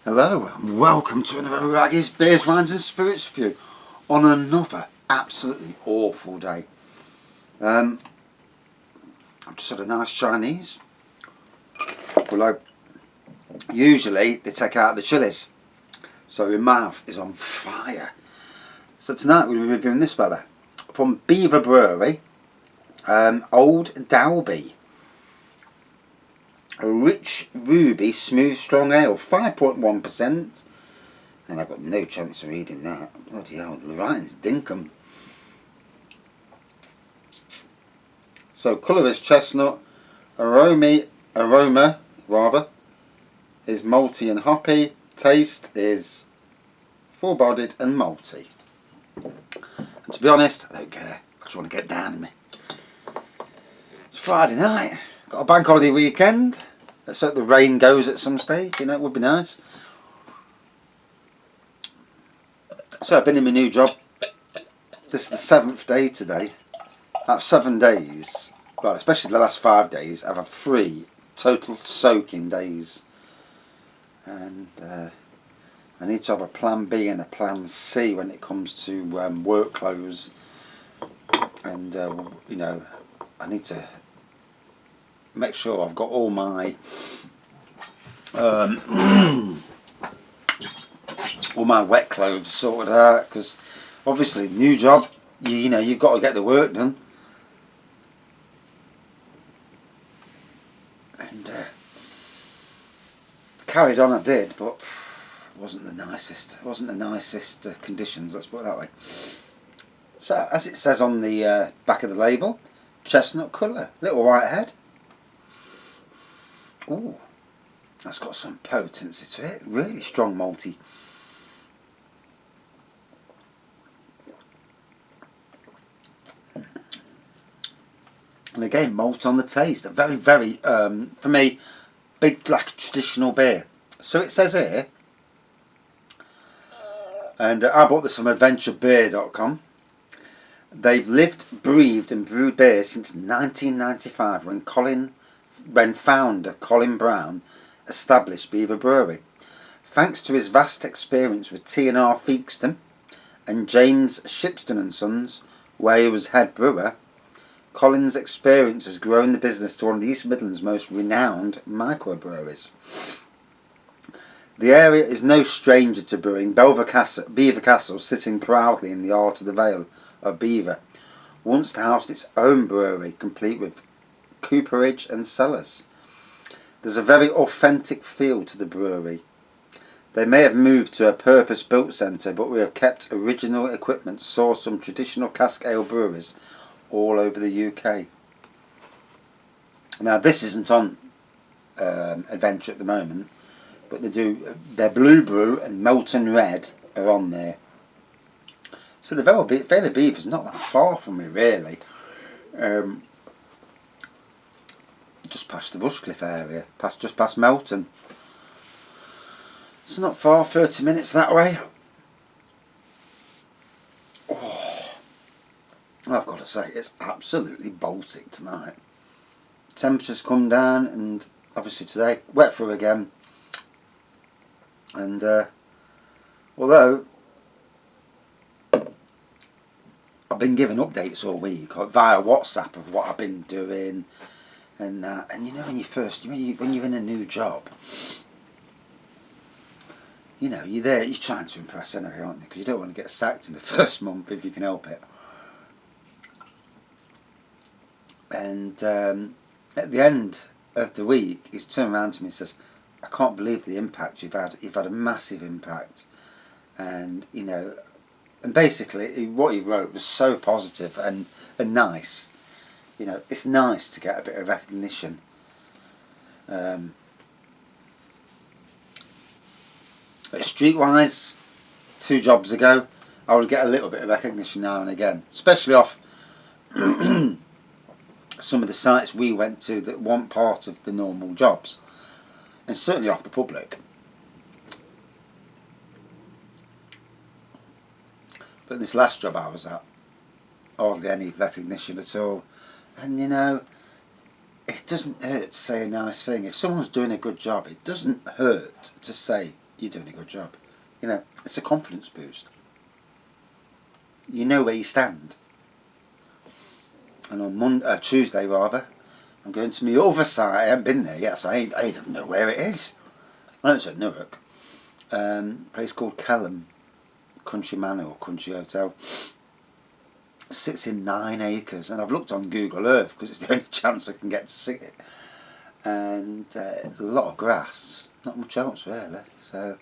Hello and welcome to another Raggy's Beers, Wines and Spirits review on another absolutely awful day. I've just had a nice Chinese, although usually they take out the chilies, so my mouth is on fire. So tonight we'll be reviewing this fella from Beaver Brewery, Old Dalby. A rich, ruby, smooth, strong ale, 5.1%. And I've got no chance of reading that. Bloody hell, the writing's dinkum. So, colour is chestnut. Aroma is malty and hoppy. Taste is full-bodied and malty. And to be honest, I don't care. I just want to get down in me. It's Friday night. Got a bank holiday weekend. Let's hope the rain goes at some stage, you know, it would be nice. So I've been in my new job. This is the 7th day today. Out of 7 days, well, especially the last 5 days, I've had 3 total soaking days. And I need to have a plan B and a plan C when it comes to work clothes. And, you know, I need to make sure I've got all my all my wet clothes sorted out, because obviously new job, you know, you've got to get the work done. And carried on I did, but it wasn't the nicest. It wasn't the nicest conditions, let's put it that way. So as it says on the back of the label, chestnut colour, little white head. Ooh, that's got some potency to it. Really strong malty. And again, malt on the taste. A very, very, for me, big black traditional beer. So it says here, and I bought this from adventurebeer.com. They've lived, breathed and brewed beer since 1995 when founder Colin Brown established Beaver Brewery. Thanks to his vast experience with T&R Feakston and James Shipston and Sons, where he was head brewer, Colin's experience has grown the business to one of the East Midlands' most renowned microbreweries. The area is no stranger to brewing. Beaver Castle, sitting proudly in the heart of the Vale of Beaver, once housed its own brewery, complete with cooperage and cellars. There's a very authentic feel to the brewery. They may have moved to a purpose-built centre, but we have kept original equipment sourced from traditional cask ale breweries all over the UK. Now this isn't on Adventure at the moment, but they do their Blue Brew and Molten Red are on there. So the Vale of Beaver is not that far from me, really. Just past the Rushcliffe area, just past Melton. It's not far, 30 minutes that way. Oh, I've got to say, it's absolutely Baltic tonight. Temperatures come down, and obviously today, wet through again. And although I've been giving updates all week via WhatsApp of what I've been doing, and you know, when you're in a new job, you know, you're there, you're trying to impress anyway, aren't you? Because you don't want to get sacked in the first month if you can help it. And at the end of the week, he's turned around to me and says, "I can't believe the impact you've had. You've had a massive impact." And you know, and basically what he wrote was so positive and nice. You know, it's nice to get a bit of recognition. Streetwise, 2 jobs ago, I would get a little bit of recognition now and again, especially off some of the sites we went to that weren't part of the normal jobs, and certainly off the public. But this last job I was at, hardly any recognition at all. And you know, it doesn't hurt to say a nice thing. If someone's doing a good job, it doesn't hurt to say you're doing a good job. You know, it's a confidence boost. You know where you stand. And on Tuesday rather, I'm going to my other site. I haven't been there yet, so I don't know where it is. I know it's at Newark. Place called Kelham Country Manor or Country Hotel. Sits in 9 acres, and I've looked on Google Earth because it's the only chance I can get to see it. And it's a lot of grass, not much else really. So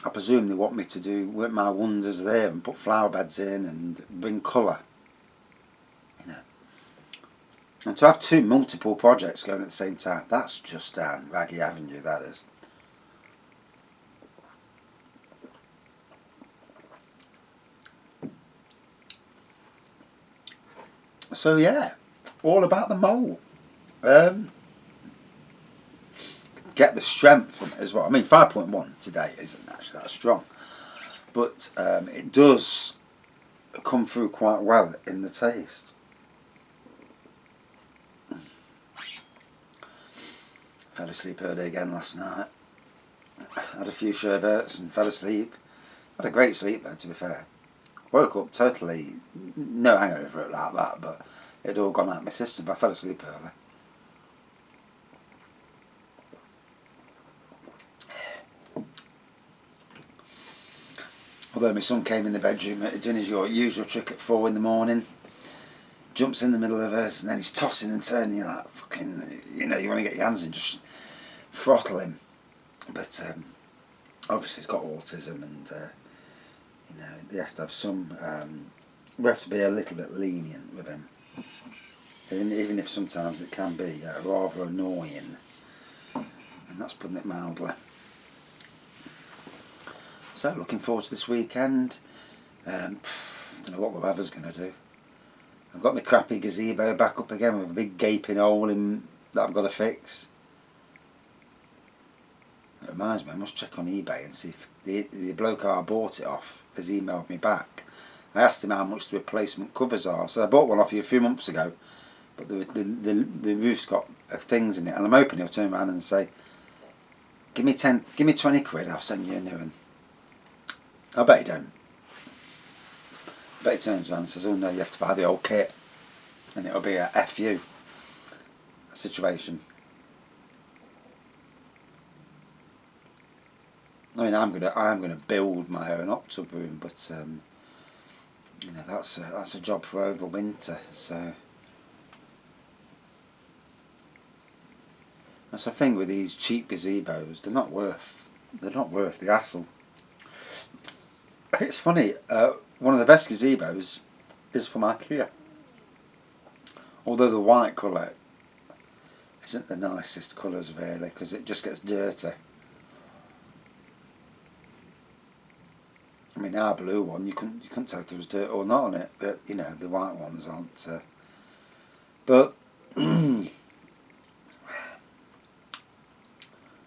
I presume they want me to do work my wonders there and put flower beds in and bring colour. You know, and to have multiple projects going at the same time, that's just down Raggy Avenue, that is. So yeah, all about the Malt. Get the strength from it as well. I mean, 5.1 today isn't actually that strong, but it does come through quite well in the taste. Fell asleep early again last night. Had a few sherbets and fell asleep. Had a great sleep though, to be fair. Woke up totally, no hangover like that, but it had all gone out of my system, but I fell asleep early. Although my son came in the bedroom doing his usual trick at 4 in the morning, jumps in the middle of us, and then he's tossing and turning. You're like, fucking, you know, you want to get your hands in, just throttle him. But obviously he's got autism, and you know, they have to have some. We have to be a little bit lenient with him, even if sometimes it can be rather annoying, and that's putting it mildly. So looking forward to this weekend. Don't know what the weather's going to do. I've got my crappy gazebo back up again with a big gaping hole in that I've got to fix. It reminds me, I must check on eBay and see if the bloke I bought it off has emailed me back. I asked him how much the replacement covers are. So I bought one off you a few months ago, but the roof's got things in it, and I'm hoping he'll turn around and say, give me 20 quid, I'll send you a new one. I bet he don't. I bet he turns around and says, oh no, you have to buy the old kit, and it'll be a FU situation. I mean, I'm gonna build my own hot tub room, but you know, that's a job for over winter. So that's the thing with these cheap gazebos. They're not worth the hassle. It's funny. One of the best gazebos is from IKEA. Although the white colour isn't the nicest colours really, because it just gets dirty. I mean, our blue one, you couldn't tell if there was dirt or not on it, but you know, the white ones aren't. But that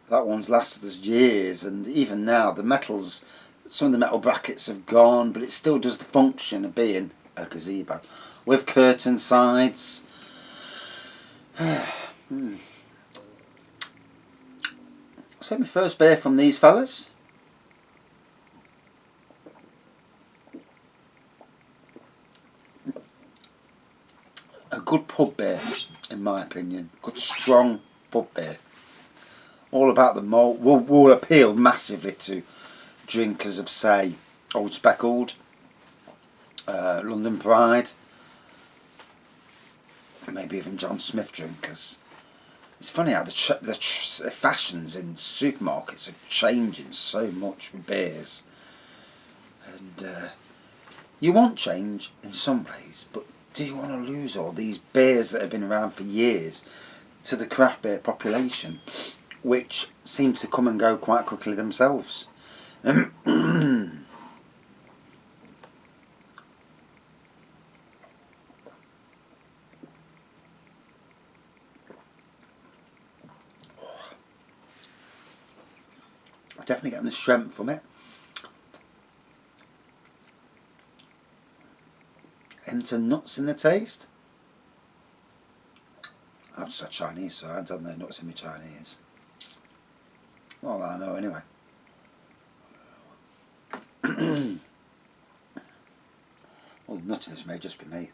one's lasted us years, and even now the metals, some of the metal brackets have gone, but it still does the function of being a gazebo with curtain sides. So my first beer from these fellas. A good pub beer, in my opinion. Good strong pub beer. All about the malt. Will appeal massively to drinkers of, say, Old Speckled, London Pride, maybe even John Smith drinkers. It's funny how the fashions in supermarkets are changing so much with beers. And you want change in some ways, but do you want to lose all these beers that have been around for years to the craft beer population, which seem to come and go quite quickly themselves? Definitely getting the strength from it. Into nuts in the taste. I've just had Chinese, so I haven't had no nuts in my Chinese. Well, I know anyway. Well, the nuttiness may just be me.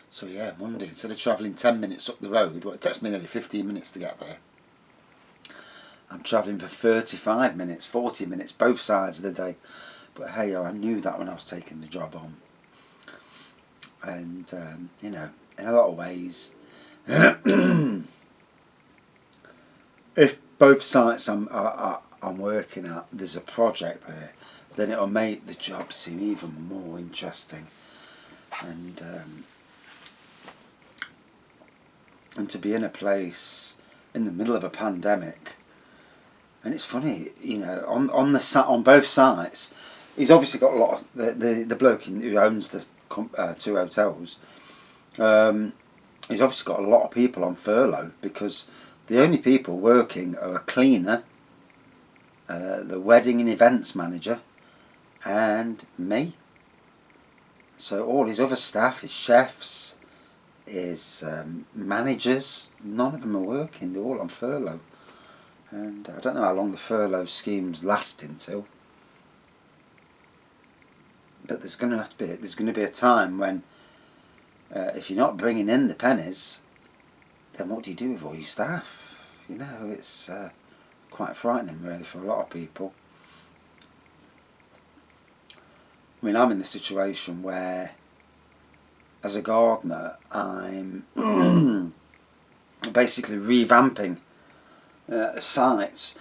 So yeah, Monday, instead of travelling 10 minutes up the road, well, it takes me nearly 15 minutes to get there. I'm travelling for 35 minutes, 40 minutes, both sides of the day. But hey, I knew that when I was taking the job on. And, you know, in a lot of ways, if both sites I'm working at, there's a project there, then it'll make the job seem even more interesting. And to be in a place in the middle of a pandemic, and it's funny, you know, on both sites, he's obviously got a lot of the bloke who owns the two hotels. He's obviously got a lot of people on furlough because the only people working are a cleaner, the wedding and events manager, and me. So all his other staff, his chefs, his managers, none of them are working. They're all on furlough. And I don't know how long the furlough scheme's lasting till. But there's going to be a time when if you're not bringing in the pennies, then what do you do with all your staff? You know, it's quite frightening really for a lot of people. I mean, I'm in the situation where, as a gardener, I'm basically revamping sites,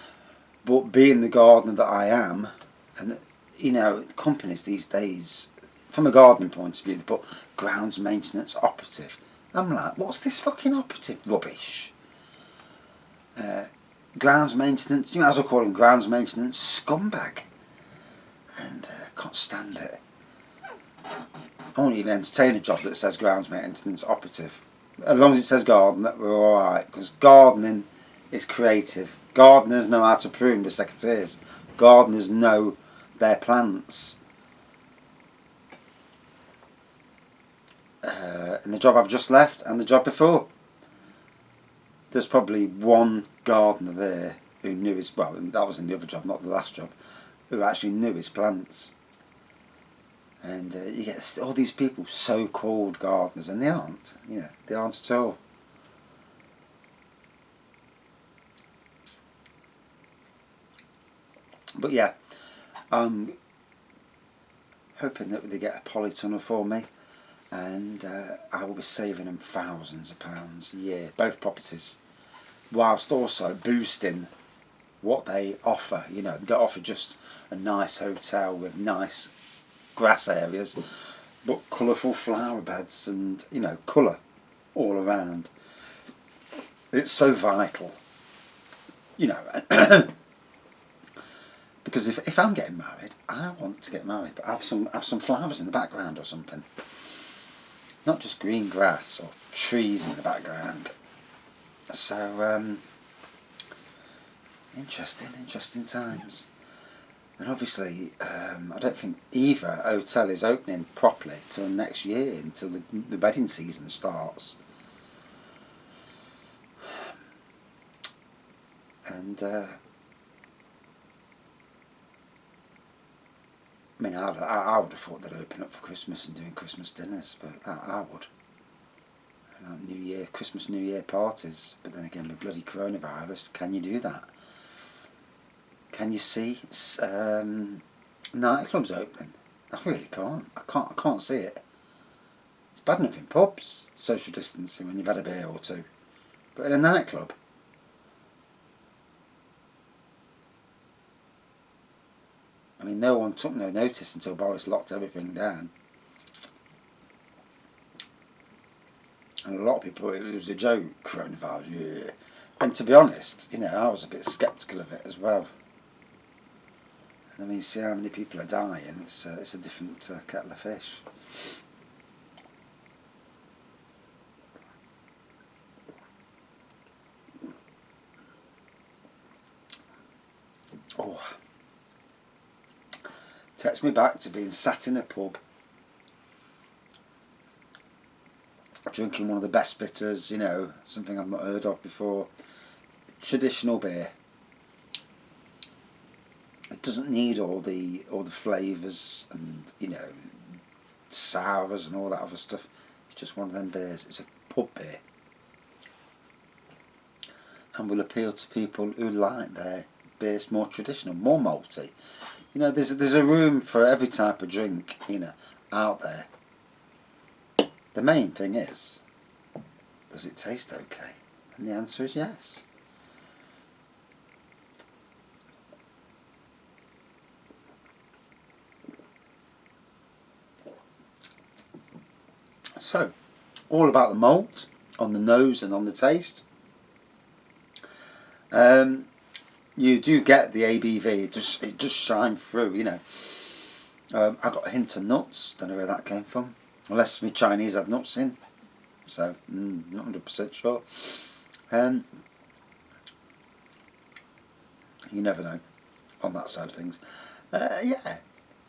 but being the gardener that I am, and you know, companies these days, from a gardening point of view, they put grounds maintenance operative. I'm like, what's this fucking operative rubbish? Grounds maintenance, you might as well call him grounds maintenance scumbag. And can't stand it. I won't even entertain a job that says grounds maintenance operative. As long as it says gardener, we're alright, because gardening is creative. Gardeners know how to prune the secateurs. Gardeners know their plants. In the job I've just left and the job before, there's probably one gardener there who knew his, well, that was in the other job, not the last job, who actually knew his plants. And you get all these people, so-called gardeners, and they aren't. You know, they aren't at all. But yeah, I'm hoping that they get a polytunnel for me, and I will be saving them thousands of pounds a year, both properties, whilst also boosting what they offer. You know, they offer just a nice hotel with nice grass areas, but colourful flower beds and, you know, colour all around. It's so vital, you know. Because if I'm getting married, I want to get married, but have some flowers in the background or something. Not just green grass or trees in the background. So interesting times. And obviously, I don't think either hotel is opening properly till next year, until the wedding season starts. And I mean, I would have thought they'd open up for Christmas and doing Christmas dinners, but I would. And New Year, Christmas, New Year parties. But then again, with bloody coronavirus, can you do that? Can you see nightclubs opening? I really can't. I can't see it. It's bad enough in pubs, social distancing when you've had a beer or two, but in a nightclub, I mean, no one took no notice until Boris locked everything down. And a lot of people, it was a joke, coronavirus, yeah. And to be honest, you know, I was a bit sceptical of it as well. And I mean, see how many people are dying, it's a different kettle of fish. Oh, takes me back to being sat in a pub drinking one of the best bitters, you know, something I've not heard of before. Traditional beer. It doesn't need all the flavours and, you know, sours and all that other stuff. It's just one of them beers. It's a pub beer, and will appeal to people who like their beers more traditional, more malty. You know, there's a room for every type of drink, you know, out there. The main thing is, does it taste okay? And the answer is yes. So, all about the malt, on the nose and on the taste. You do get the ABV, it just shine through, you know. I got a hint of nuts, don't know where that came from. Unless my Chinese had nuts in. So, not 100% sure. You never know on that side of things. Yeah,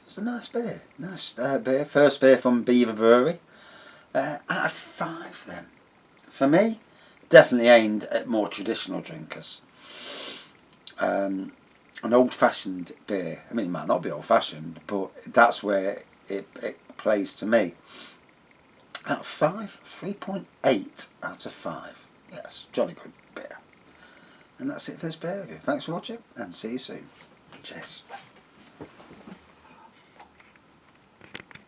it's a nice beer. Nice beer. First beer from Beaver Brewery. Out of 5 then. For me, definitely aimed at more traditional drinkers. An old-fashioned beer. I mean, it might not be old-fashioned, but that's where it plays to me. Out of 5, 3.8 out of 5. Yes, jolly good beer. And that's it for this beer review. Thanks for watching, and see you soon. Cheers.